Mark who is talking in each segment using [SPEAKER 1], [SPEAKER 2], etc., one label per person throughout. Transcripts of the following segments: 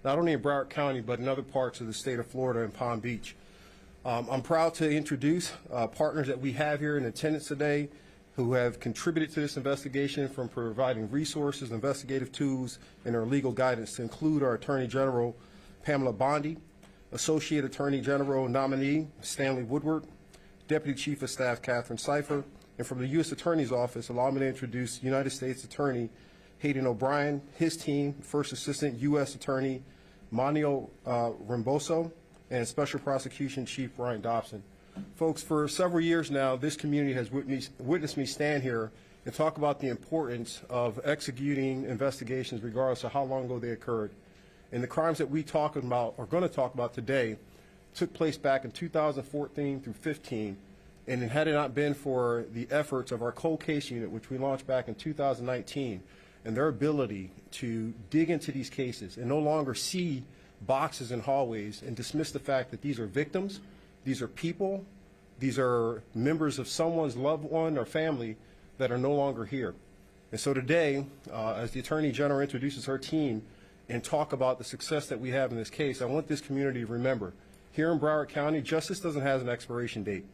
[SPEAKER 1] not only in Broward County, but in other parts of the state of Florida and Palm Beach. I'm proud to introduce partners that we have here in attendance today who have contributed to this investigation, from providing resources, investigative tools, and our legal guidance, to include our Attorney General, Pam Bondi, Associate Attorney General nominee, Stanley Woodward, Deputy Chief of Staff, Catherine Cipher, and from the U.S. Attorney's Office, allow me to introduce United States Attorney Hayden O'Brien, his team, First Assistant U.S. Attorney Manio Ramboso, and Special Prosecution Chief Brian Dobson. Folks, for several years now, this community has witnessed me stand here and talk about the importance of executing investigations regardless of how long ago they occurred. And the crimes that we talk about, or going to talk about today, took place back in 2014 through 15. And had it not been for the efforts of our cold case unit, which we launched back in 2019, and their ability to dig into these cases and no longer see boxes in hallways and dismiss the fact that these are victims, these are people, these are members of someone's loved one or family that are no longer here. And so today, as the Attorney General introduces her team and talk about the success that we have in this case, I want this community to remember, here in Broward County, justice doesn't have an expiration date.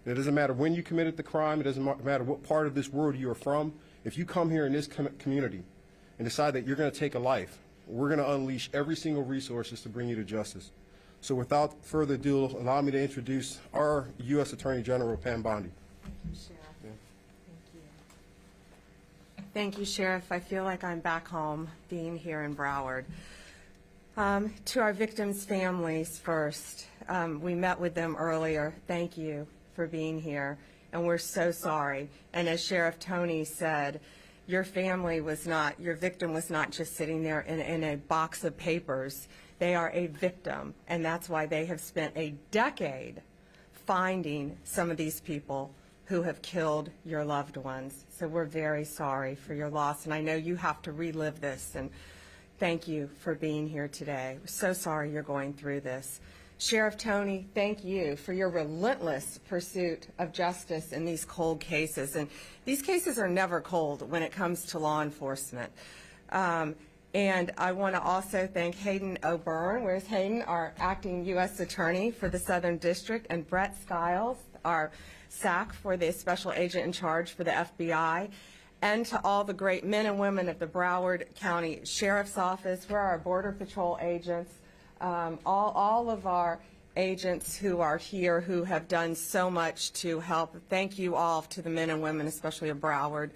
[SPEAKER 1] It doesn't matter when you committed the crime. It doesn't matter what part of this world you are from. If you come here in this community and decide that you're going to take a life, we're going to unleash every single resources to bring you to justice. So without further ado, allow me to introduce our U.S. Attorney General, Pam Bondi.
[SPEAKER 2] Thank you, Sheriff. Yeah. Thank you. Thank you, Sheriff. I feel like I'm back home being here in Broward. To our victims' families first, we met with them earlier. Thank you for being here, and we're so sorry. And as Sheriff Tony said, your family was not, your victim was not just sitting there in a box of papers. They are a victim, and that's why they have spent a decade finding some of these people who have killed your loved ones. So we're very sorry for your loss, and I know you have to relive this, and thank you for being here today. We're so sorry you're going through this. Sheriff Tony, thank you for your relentless pursuit of justice in these cold cases. And these cases are never cold when it comes to law enforcement. And I want to also thank Hayden O'Byrne. Where's Hayden? Our acting U.S. Attorney for the Southern District, and Brett Skiles, our SAC for the Special Agent in Charge for the FBI, and to all the great men and women of the Broward County Sheriff's Office, where our Border Patrol agents, all of our agents who are here who have done so much to help. Thank you all to the men and women, especially of Broward,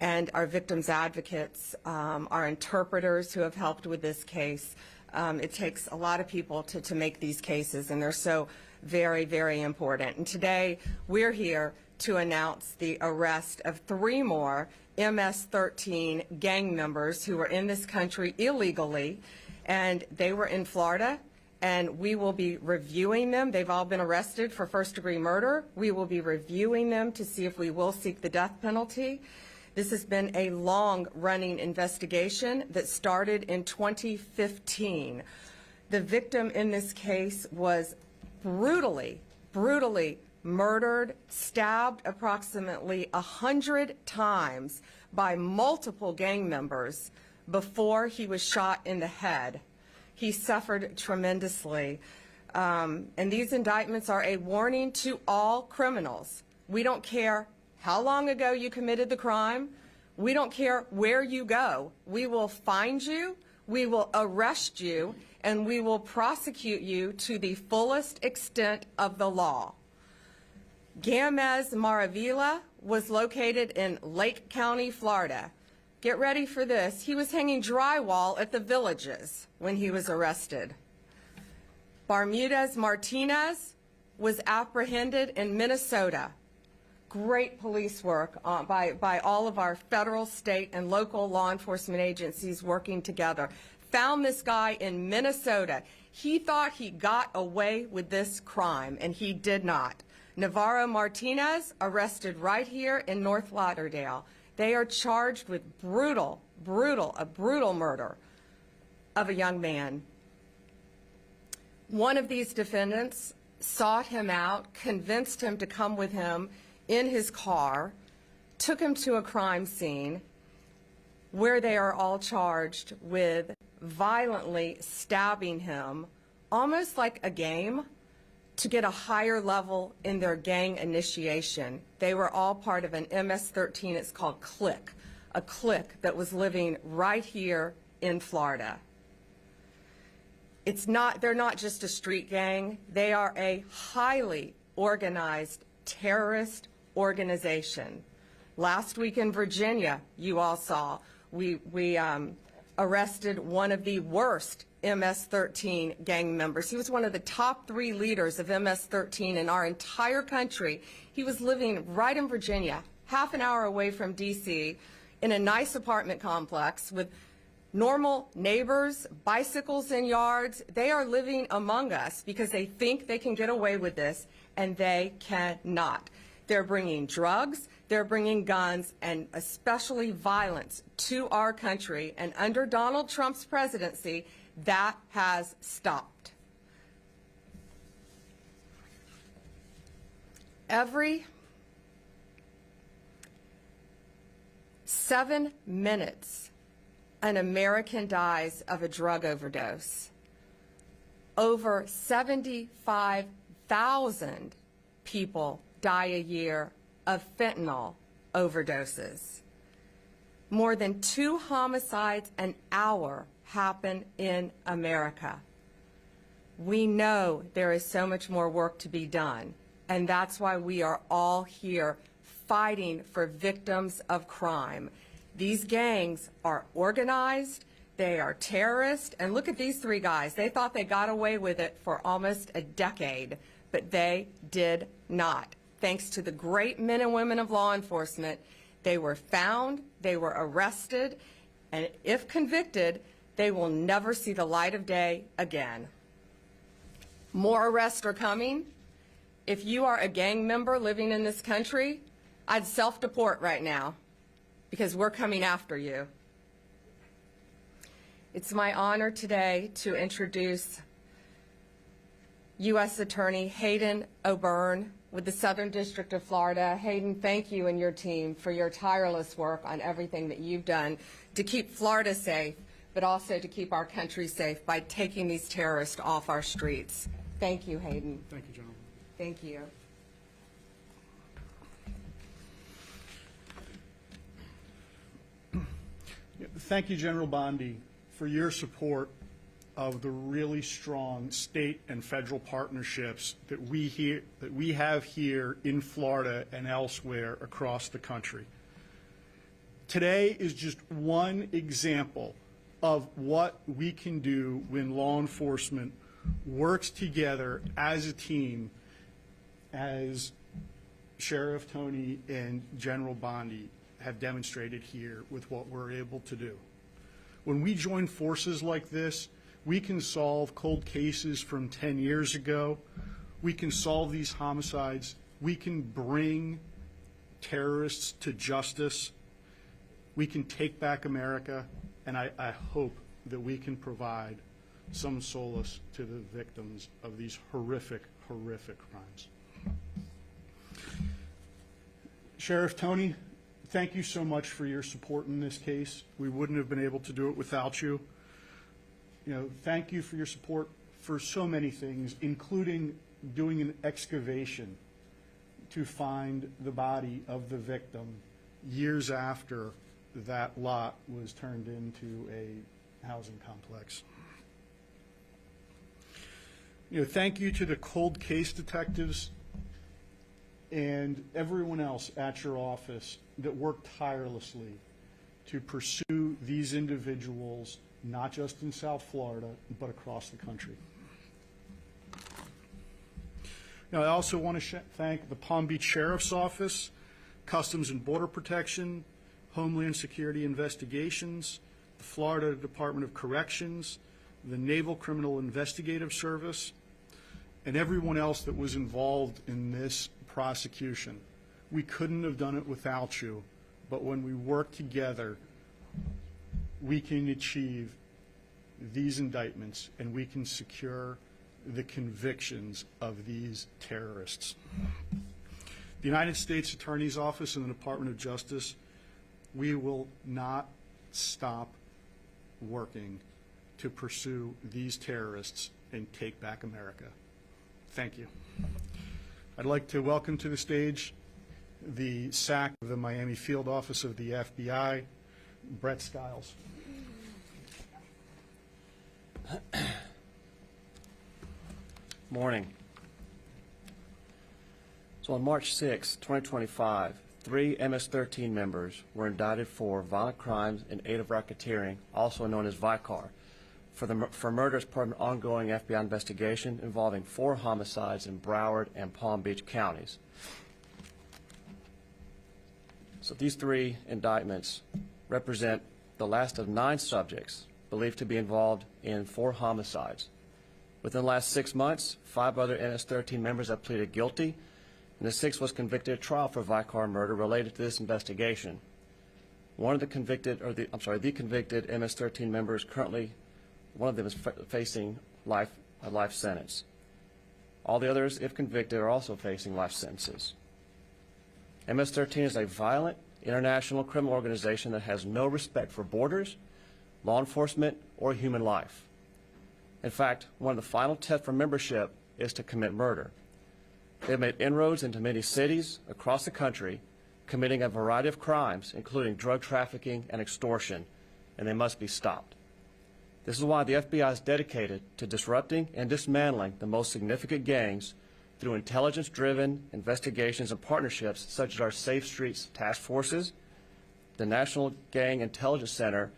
[SPEAKER 2] and our victims advocates, our interpreters who have helped with this case. It takes a lot of people to make these cases, and they're so very, very important. And today we're here to announce the arrest of 3 more MS-13 gang members who were in this country illegally, and they were in Florida, and we will be reviewing them. They've all been arrested for first-degree murder. We will be reviewing them to see if we will seek the death penalty. This has been a long-running investigation that started in 2015. The victim in this case was brutally murdered, stabbed approximately 100 times by multiple gang members before he was shot in the head. He suffered tremendously. And these indictments are a warning to all criminals. We don't care how long ago you committed the crime. We don't care where you go. We will find you, we will arrest you, and we will prosecute you to the fullest extent of the law. Gamez Maravilla was located in Lake County, Florida. Get ready for this. He was hanging drywall at the Villages when he was arrested. Bermudez Martinez was apprehended in Minnesota. Great police work by all of our federal, state, and local law enforcement agencies working together. Found this guy in Minnesota. He thought he got away with this crime, and he did not. Navarro Martinez arrested right here in North Lauderdale. They are charged with a brutal murder of a young man. One of these defendants sought him out, convinced him to come with him in his car, took him to a crime scene where they are all charged with violently stabbing him, almost like a game, to get a higher level in their gang initiation. They were all part of an MS-13, it's called clique, a clique that was living right here in Florida. They're not just a street gang, they are a highly organized terrorist organization. Last week in Virginia, you all saw, we arrested one of the worst MS-13 gang members. He was one of the top 3 leaders of MS-13 in our entire country. He was living right in Virginia, half an hour away from D.C., in a nice apartment complex with normal neighbors, bicycles in yards. They are living among us because they think they can get away with this, and they cannot. They're bringing drugs, they're bringing guns, and especially violence to our country. And under Donald Trump's presidency, that has stopped. Every 7 minutes, an American dies of a drug overdose. Over 75,000 people die a year of fentanyl overdoses. More than 2 homicides an hour happen in America. We know there is so much more work to be done, and that's why we are all here fighting for victims of crime. These gangs are organized, they are terrorists, and look at these 3 guys. They thought they got away with it for almost a decade, but they did not. Thanks to the great men and women of law enforcement, they were found, they were arrested, and if convicted, they will never see the light of day again. More arrests are coming. If you are a gang member living in this country, I'd self-deport right now because we're coming after you. It's my honor today to introduce U.S. Attorney Hayden O'Byrne with the Southern District of Florida. Hayden, thank you and your team for your tireless work on everything that you've done to keep Florida safe, but also to keep our country safe by taking these terrorists off our streets. Thank you, Hayden.
[SPEAKER 3] Thank you, General.
[SPEAKER 2] Thank you.
[SPEAKER 3] Thank you, General Bondi, for your support of the really strong state and federal partnerships that we have here in Florida and elsewhere across the country. Today is just one example of what we can do when law enforcement works together as a team, as Sheriff Tony and General Bondi have demonstrated here with what we're able to do. When we join forces like this, we can solve cold cases from 10 years ago. We can solve these homicides. We can bring terrorists to justice. We can take back America, and I hope that we can provide some solace to the victims of these horrific, horrific crimes. Sheriff Tony, thank you so much for your support in this case. We wouldn't have been able to do it without you. Thank you for your support for so many things, including doing an excavation to find the body of the victim years after that lot was turned into a housing complex. Thank you to the cold case detectives and everyone else at your office that worked tirelessly to pursue these individuals, not just in South Florida, but across the country. Now, I also want to thank the Palm Beach Sheriff's Office, Customs and Border Protection, Homeland Security Investigations, the Florida Department of Corrections, the Naval Criminal Investigative Service, and everyone else that was involved in this prosecution. We couldn't have done it without you, but when we work together, we can achieve these indictments and we can secure the convictions of these terrorists. The United States Attorney's Office and the Department of Justice, we will not stop working to pursue these terrorists and take back America. Thank you. I'd like to welcome to the stage the SAC of the Miami Field Office of the FBI, Brett Stiles.
[SPEAKER 4] Morning. So on March 6, 2025, 3 MS-13 members were indicted for violent crimes in aid of racketeering, also known as VICAR, for murder as part of an ongoing FBI investigation involving 4 homicides in Broward and Palm Beach counties. So these 3 indictments represent the last of 9 subjects believed to be involved in 4 homicides. Within the last 6 months, 5 other MS-13 members have pleaded guilty, and the 6th was convicted at trial for VICAR murder related to this investigation. The convicted MS-13 members currently, one of them is facing a life sentence. All the others, if convicted, are also facing life sentences. MS-13 is a violent international criminal organization that has no respect for borders, law enforcement, or human life. In fact, one of the final tests for membership is to commit murder. They have made inroads into many cities across the country, committing a variety of crimes, including drug trafficking and extortion, and they must be stopped. This is why the FBI is dedicated to disrupting and dismantling the most significant gangs through intelligence-driven investigations and partnerships such as our Safe Streets Task Forces, the National Gang Intelligence Center,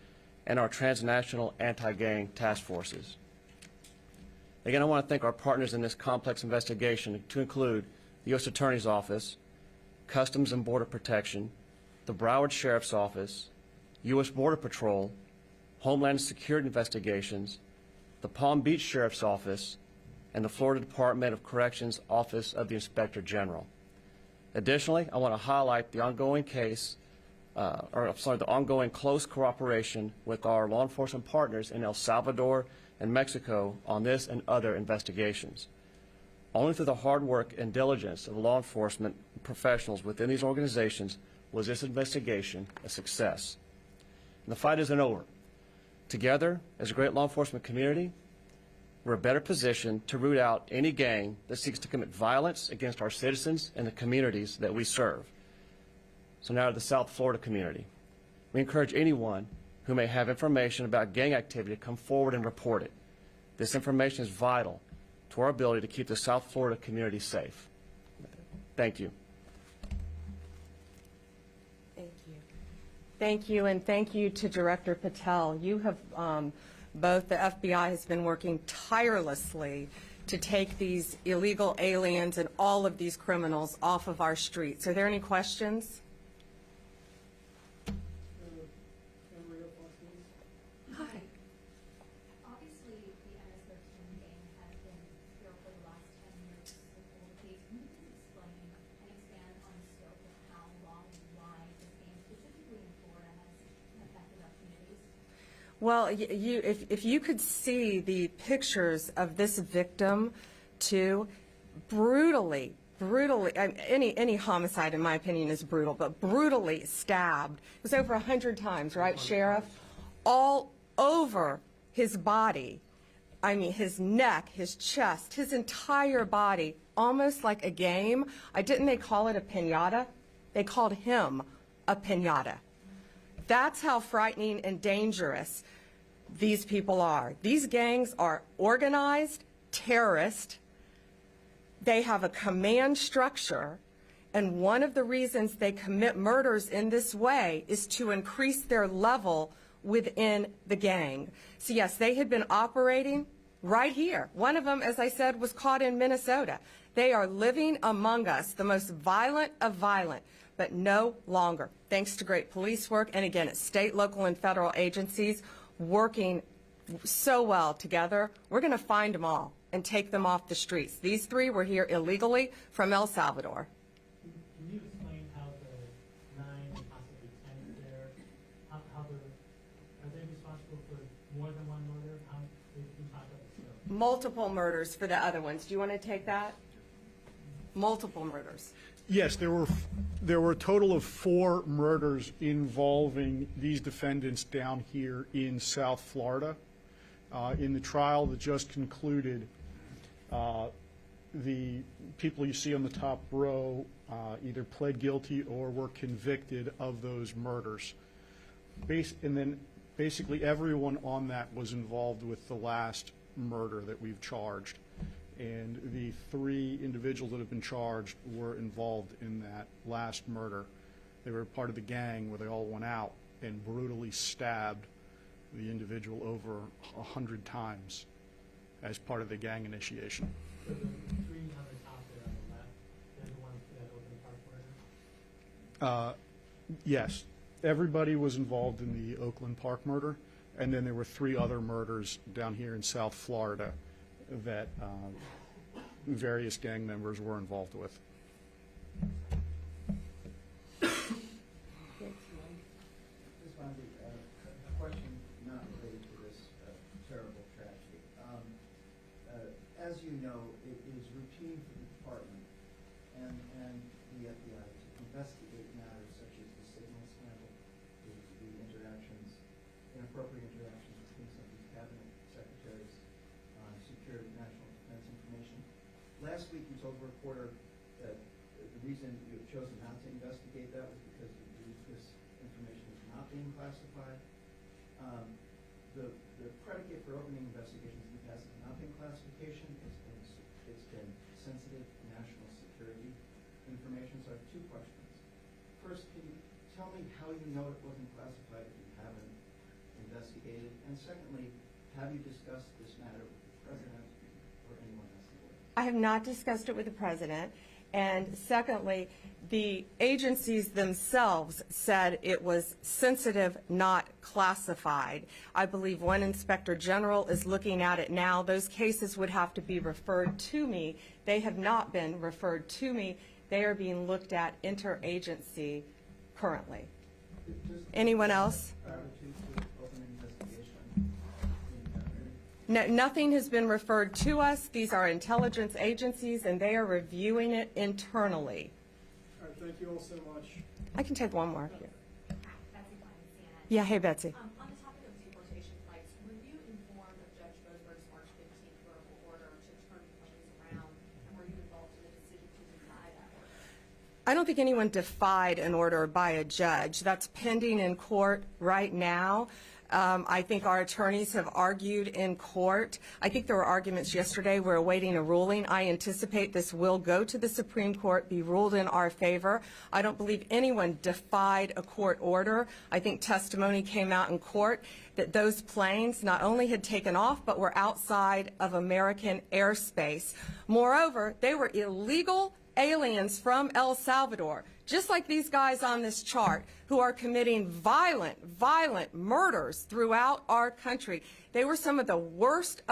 [SPEAKER 4] and our transnational anti-gang task forces. Again, I want to thank our partners in this complex investigation, to include the U.S. Attorney's Office, Customs and Border Protection, the Broward Sheriff's Office, U.S. Border Patrol, Homeland Security Investigations, the Palm Beach Sheriff's Office, and the Florida Department of Corrections Office of the Inspector General. Additionally, I want to highlight the ongoing the ongoing close cooperation with our law enforcement partners in El Salvador and Mexico on this and other investigations. Only through the hard work and diligence of law enforcement professionals within these organizations was this investigation a success. And the fight isn't over. Together, as a great law enforcement community, we're better positioned to root out any gang that seeks to commit violence against our citizens and the communities that we serve. So now to the South Florida community. We encourage anyone who may have information about gang activity to come forward and report it. This information is vital to our ability to keep the South Florida community safe. Thank you.
[SPEAKER 2] Thank you. Thank you, and thank you to Director Patel. You have, both the FBI has been working tirelessly to take these illegal aliens and all of these criminals off of our streets. Are there any questions? Hi.
[SPEAKER 5] Obviously, the MS-13 gang has been here for the last 10 years with all the case. Can you please explain and expand on the scope of how long and why this gang, specifically in Florida, has affected our communities?
[SPEAKER 2] Well, if you could see the pictures of this victim, too, brutally, any homicide, in my opinion, is brutal, but brutally stabbed. It was over 100 times, right, Sheriff? All over his body. I mean, his neck, his chest, his entire body, almost like a game. Didn't they call it a piñata? They called him a piñata. That's how frightening and dangerous these people are. These gangs are organized, terrorist. They have a command structure, and one of the reasons they commit murders in this way is to increase their level within the gang. So yes, they had been operating right here. One of them, as I said, was caught in Minnesota. They are living among us, the most violent of violent, but no longer. Thanks to great police work, and again, at state, local, and federal agencies working so well together, we're going to find them all and take them off the streets. These 3 were here illegally from El Salvador.
[SPEAKER 6] Can you explain how the 9, possibly 10 there, are they responsible for more than one murder? How can you talk about the scope?
[SPEAKER 2] Multiple murders for the other ones. Do you want to take that? Multiple murders.
[SPEAKER 3] Yes, there were a total of 4 murders involving these defendants down here in South Florida. In the trial that just concluded, the people you see on the top row either pled guilty or were convicted of those murders. And then basically everyone on that was involved with the last murder that we've charged. And the 3 individuals that have been charged were involved in that last murder. They were part of the gang where they all went out and brutally stabbed the individual over 100 times as part of the gang initiation.
[SPEAKER 6] So the 3 on the top there on the left, they're the ones that Oakland Park murder?
[SPEAKER 3] Yes, everybody was involved in the Oakland Park murder, and then there were 3 other murders down here in South Florida that various gang members were involved with.
[SPEAKER 7] Just wanted a question not related to this terrible tragedy. As you know, it is routine for the department and the FBI to investigate matters such as the signal scandal, the interactions, inappropriate interactions between some of these cabinet secretaries on security, national defense information. Last week, you told a reporter that the reason you have chosen not to investigate that was because you believe this information is not being classified. The predicate for opening investigations in the past has not been classification. It's been sensitive national security information. So I have 2 questions. First, can you tell me how you know it wasn't classified if you haven't investigated? And secondly, have you discussed this matter with the president or anyone else in the board?
[SPEAKER 2] I have not discussed it with the president. And secondly, the agencies themselves said it was sensitive, not classified. I believe one inspector general is looking at it now. Those cases would have to be referred to me. They have not been referred to me. They are being looked at interagency currently. Anyone else?
[SPEAKER 7] Prior to open an investigation?
[SPEAKER 2] No, nothing has been referred to us. These are intelligence agencies, and they are reviewing it internally.
[SPEAKER 8] All right, thank you all so much.
[SPEAKER 2] I can take one more.
[SPEAKER 5] Betsy Klein, CNN.
[SPEAKER 2] Yeah, hey, Betsy.
[SPEAKER 9] On the topic of deportation flights, were you informed of Judge Boasberg's March 15th verbal order to turn planes around, and were you involved in the decision to deny that order?
[SPEAKER 2] I don't think anyone defied an order by a judge. That's pending in court right now. I think our attorneys have argued in court. I think there were arguments yesterday. We're awaiting a ruling. I anticipate this will go to the Supreme Court, be ruled in our favor. I don't believe anyone defied a court order. I think testimony came out in court that those planes not only had taken off, but were outside of American airspace. Moreover, they were illegal aliens from El Salvador, just like these guys on this chart, who are committing violent murders throughout our country. They were some of the worst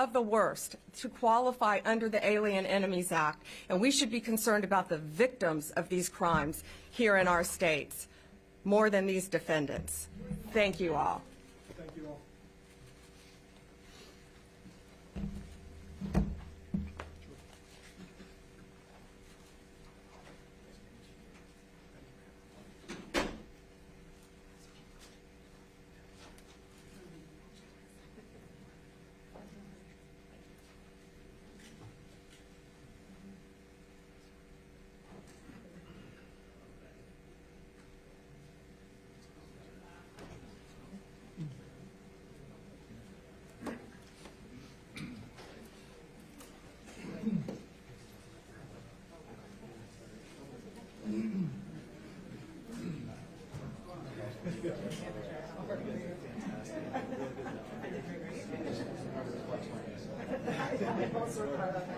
[SPEAKER 2] to qualify under the Alien Enemies Act, and we should be concerned about the victims of these crimes here in our states more than these defendants. Thank you all.
[SPEAKER 8] Thank you all.
[SPEAKER 2] I'm also proud of it.